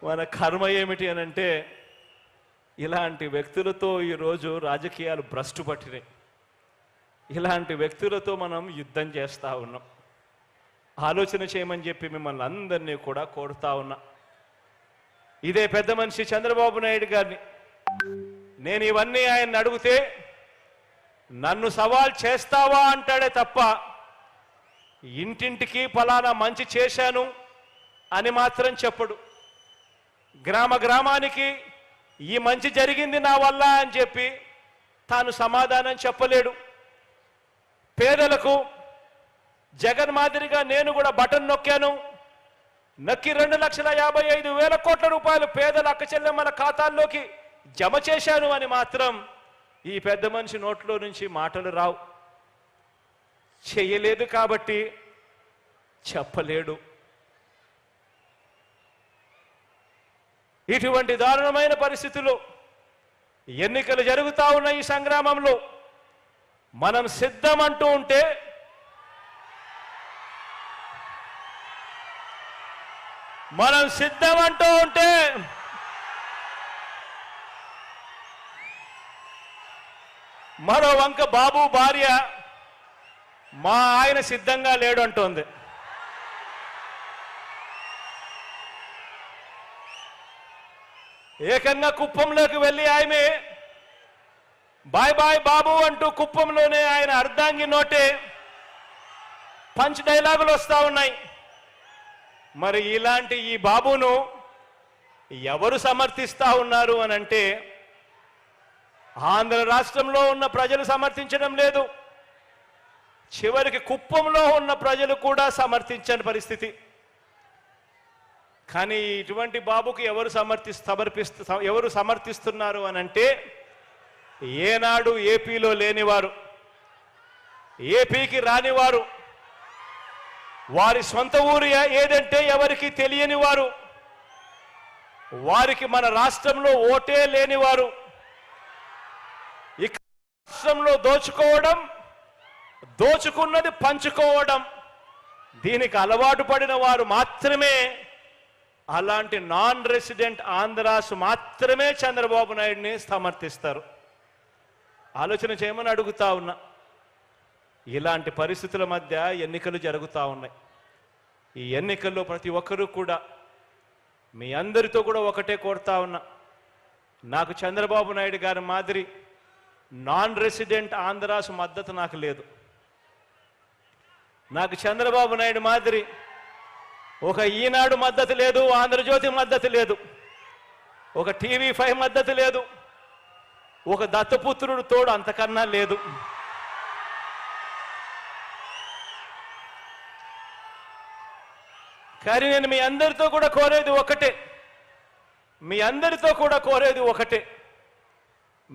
మన కర్మ ఏమిటి అని అంటే ఇలాంటి వ్యక్తులతో ఈరోజు రాజకీయాలు భ్రష్టు పట్టినాయి. ఇలాంటి వ్యక్తులతో మనం యుద్ధం చేస్తూ ఉన్నాం. ఆలోచన చేయమని చెప్పి మిమ్మల్ని అందరినీ కూడా కోరుతా ఉన్నా. ఇదే పెద్ద మనిషి చంద్రబాబు నాయుడు గారిని నేను ఇవన్నీ ఆయన అడిగితే నన్ను సవాల్ చేస్తావా అంటాడే తప్ప ఇంటింటికి ఫలానా మంచి చేశాను అని మాత్రం చెప్పడు. గ్రామ గ్రామానికి ఈ మంచి జరిగింది నా వల్ల అని చెప్పి తాను సమాధానం చెప్పలేడు. పేదలకు జగన్ మాదిరిగా నేను కూడా బటన్ నొక్కాను, నొక్కి 2,55,000 కోట్ల రూపాయలు పేదల అక్క చెల్లెమ్మల ఖాతాల్లోకి జమ చేశాను అని మాత్రం ఈ పెద్ద మనిషి నోట్లో నుంచి మాటలు రావు. చేయలేదు కాబట్టి చెప్పలేడు. ఇటువంటి దారుణమైన పరిస్థితుల్లో ఎన్నికలు జరుగుతూ ఉన్న ఈ సంగ్రామంలో మనం సిద్ధమంటూ ఉంటే మరో వంక బాబు భార్య మా ఆయన సిద్ధంగా లేడు అంటోంది. ఏకంగా కుప్పంలోకి వెళ్ళి ఆమె బాయ్ బాయ్ బాబు అంటూ కుప్పంలోనే ఆయన అర్ధాంగి నోటే పంచ్ డైలాగులు వస్తూ ఉన్నాయి. మరి ఇలాంటి ఈ బాబును ఎవరు సమర్థిస్తా ఉన్నారు అని అంటే ఆంధ్ర రాష్ట్రంలో ఉన్న ప్రజలు సమర్థించడం లేదు. చివరికి కుప్పంలో ఉన్న ప్రజలు కూడా సమర్థించని పరిస్థితి. కానీ ఇటువంటి బాబుకి ఎవరు సమర్థిస్తున్నారు అని అంటే ఏనాడు ఏపీలో లేనివారు, ఏపీకి రానివారు, వారి సొంత ఊరు ఏదంటే ఎవరికి తెలియని వారు, వారికి మన రాష్ట్రంలో ఓటే లేనివారు, ఇక రాష్ట్రంలో దోచుకోవడం, దోచుకున్నది పంచుకోవడం, దీనికి అలవాటు పడిన వారు మాత్రమే, అలాంటి నాన్ రెసిడెంట్ ఆంధ్రాస్ మాత్రమే చంద్రబాబు నాయుడిని సమర్థిస్తారు. ఆలోచన చేయమని అడుగుతా ఉన్నా. ఇలాంటి పరిస్థితుల మధ్య ఎన్నికలు జరుగుతూ ఉన్నాయి. ఈ ఎన్నికల్లో ప్రతి ఒక్కరూ కూడా మీ అందరితో కూడా ఒకటే కోరుతా ఉన్నా. నాకు చంద్రబాబు నాయుడు గారి మాదిరి నాన్ రెసిడెంట్ ఆంధ్రాస్ మద్దతు నాకు లేదు. నాకు చంద్రబాబు నాయుడు మాదిరి ఒక ఈనాడు మద్దతు లేదు, ఆంధ్రజ్యోతి మద్దతు లేదు, ఒక TV5 మద్దతు లేదు, ఒక దత్తపుత్రుడు తోడు అంతకన్నా లేదు. కానీ నేను మీ అందరితో కూడా కోరేది ఒకటే,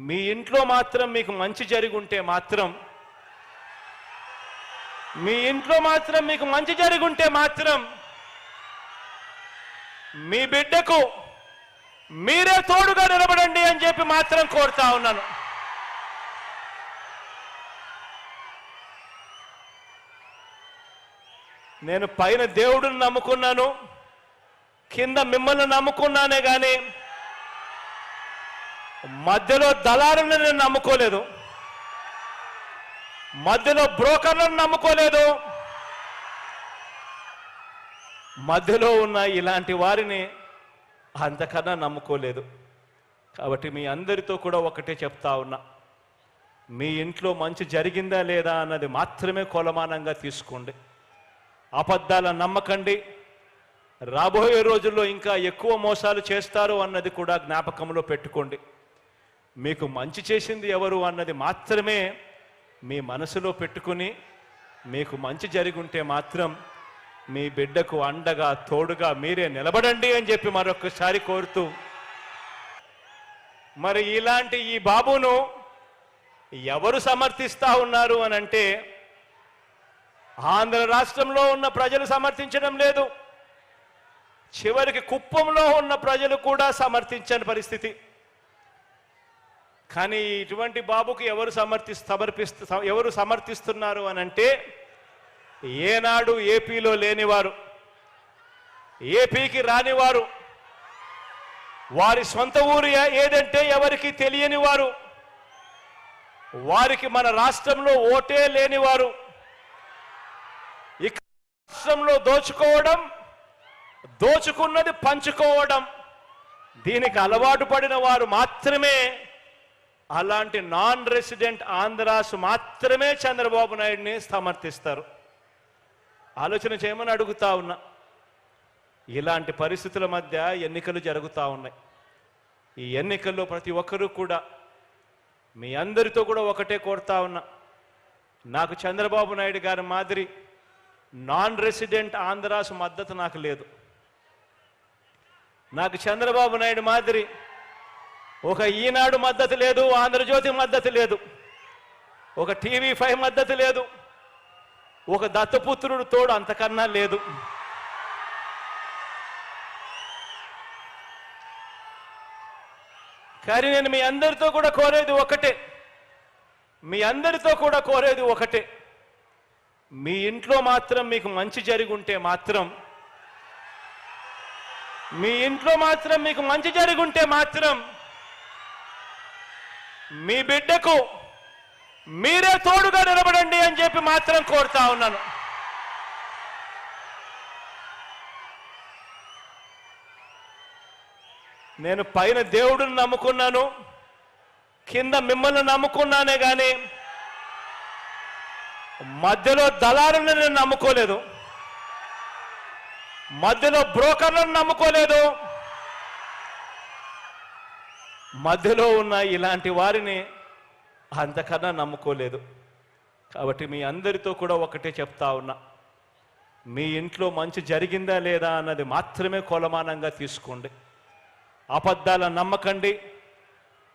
మీ ఇంట్లో మాత్రం మీకు మంచి జరిగి ఉంటే మాత్రం మీ బిడ్డకు మీరే తోడుగా నిలబడండి అని చెప్పి మాత్రం కోరుతా ఉన్నాను. నేను పైన దేవుడిని నమ్ముకున్నాను, కింద మిమ్మల్ని నమ్ముకున్నానే కానీ మధ్యలో దళారులను నేను నమ్ముకోలేదు, మధ్యలో బ్రోకర్లను నమ్ముకోలేదు, మధ్యలో ఉన్న ఇలాంటి వారిని అంతకన్నా నమ్ముకోలేదు. కాబట్టి మీ అందరితో కూడా ఒకటే చెప్తా ఉన్నా, మీ ఇంట్లో మంచి జరిగిందా లేదా అన్నది మాత్రమే కొలమానంగా తీసుకోండి. అబద్ధాల నమ్మకండి. రాబోయే రోజుల్లో ఇంకా ఎక్కువ మోసాలు చేస్తారు అన్నది కూడా జ్ఞాపకంలో పెట్టుకోండి. మీకు మంచి చేసింది ఎవరు అన్నది మాత్రమే మీ మనసులో పెట్టుకుని మీకు మంచి జరిగి ఉంటే మాత్రం మీ బిడ్డకు అండగా తోడుగా మీరే నిలబడండి అని చెప్పి మరొకసారి కోరుతూ, మరి ఇలాంటి ఈ బాబును ఎవరు సమర్థిస్తా ఉన్నారు అని అంటే ఆంధ్ర రాష్ట్రంలో ఉన్న ప్రజలు సమర్థించడం లేదు, చివరికి కుప్పంలో ఉన్న ప్రజలు కూడా సమర్థించని పరిస్థితి. కానీ ఇటువంటి బాబుకి ఎవరు సమర్థిస్తున్నారు అని అంటే ఏనాడు ఏపీలో లేనివారు, ఏపీకి రానివారు, వారి సొంత ఊరు ఏదంటే ఎవరికి తెలియని వారు, వారికి మన రాష్ట్రంలో ఓటే లేని వారు, ఇక రాష్ట్రంలో దోచుకోవడం, దోచుకున్నది పంచుకోవడం, దీనికి అలవాటు పడిన వారు మాత్రమే, అలాంటి నాన్ రెసిడెంట్ ఆంధ్రాస్ మాత్రమే చంద్రబాబు నాయుడిని సమర్థిస్తారు. ఆలోచన చేయమని అడుగుతా ఉన్నా. ఇలాంటి పరిస్థితుల మధ్య ఎన్నికలు జరుగుతూ ఉన్నాయి. ఈ ఎన్నికల్లో ప్రతి ఒక్కరూ కూడా మీ అందరితో కూడా ఒకటే కోరుతా ఉన్నా, నాకు చంద్రబాబు నాయుడు గారి మాదిరి నాన్ రెసిడెంట్ ఆంధ్రాస్ మద్దతు నాకు లేదు. నాకు చంద్రబాబు నాయుడు మాదిరి ఒక ఈనాడు మద్దతు లేదు, ఆంధ్రజ్యోతి మద్దతు లేదు, ఒక TV5 మద్దతు లేదు, ఒక దత్తపుత్రుడు తోడు అంతకన్నా లేదు. కానీ నేను మీ అందరితో కూడా కోరేది ఒకటే, మీ అందరితో కూడా కోరేది ఒకటే, మీ ఇంట్లో మాత్రం మీకు మంచి జరిగి ఉంటే మాత్రం, మీ ఇంట్లో మాత్రం మీకు మంచి జరిగి ఉంటే మాత్రం మీ బిడ్డకు మీరే తోడుగా నిలబడండి అని చెప్పి మాత్రం కోరుతా ఉన్నాను. నేను పైన దేవుడిని నమ్ముకున్నాను, కింద మిమ్మల్ని నమ్ముకున్నానే కానీ మధ్యలో దళారులను నేను నమ్ముకోలేదు, మధ్యలో బ్రోకర్లను నమ్ముకోలేదు, మధ్యలో ఉన్న ఇలాంటి వారిని అంతకన్నా నమ్ముకోలేదు. కాబట్టి మీ అందరితో కూడా ఒకటే చెప్తా ఉన్నా, మీ ఇంట్లో మంచి జరిగిందా లేదా అన్నది మాత్రమే కొలమానంగా తీసుకోండి. అబద్ధాల నమ్మకండి.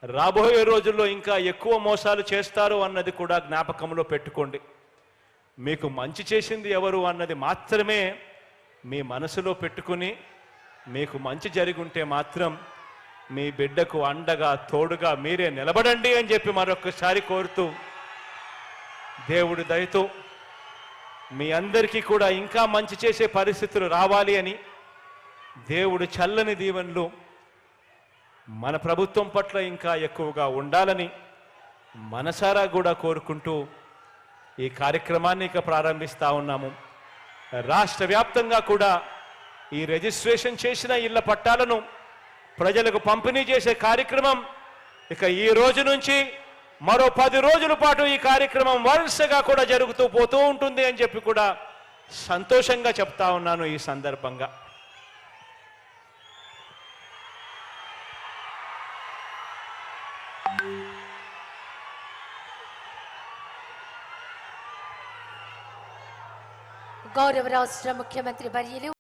రాబోయే రోజుల్లో ఇంకా ఎక్కువ మోసాలు చేస్తారు అన్నది కూడా జ్ఞాపకంలో పెట్టుకోండి. మీకు మంచి చేసింది ఎవరు అన్నది మాత్రమే మీ మనసులో పెట్టుకుని, మీకు మంచి జరిగి ఉంటే మాత్రం మీ బిడ్డకు అండగా తోడుగా మీరే నిలబడండి అని చెప్పి మరొకసారి కోరుతూ, దేవుడి దయతో మీ అందరికీ కూడా ఇంకా మంచి చేసే పరిస్థితులు రావాలి అని, దేవుడు చల్లని దీవెనలు మన ప్రభుత్వం పట్ల ఇంకా ఎక్కువగా ఉండాలని మనసారా కూడా కోరుకుంటూ ఈ కార్యక్రమాన్ని ఇక ప్రారంభిస్తా ఉన్నాము. రాష్ట్ర వ్యాప్తంగా కూడా ఈ రిజిస్ట్రేషన్ చేసిన ఇళ్ల పట్టాలను ప్రజలకు పంపిణీ చేసే కార్యక్రమం ఇక ఈ రోజు నుంచి మరో 10 రోజుల పాటు ఈ కార్యక్రమం వరుసగా కూడా జరుగుతూ పోతూ ఉంటుంది అని చెప్పి కూడా సంతోషంగా చెప్తా ఉన్నాను ఈ సందర్భంగా. గౌరవ రాష్ట్ర ముఖ్యమంత్రి వర్యులు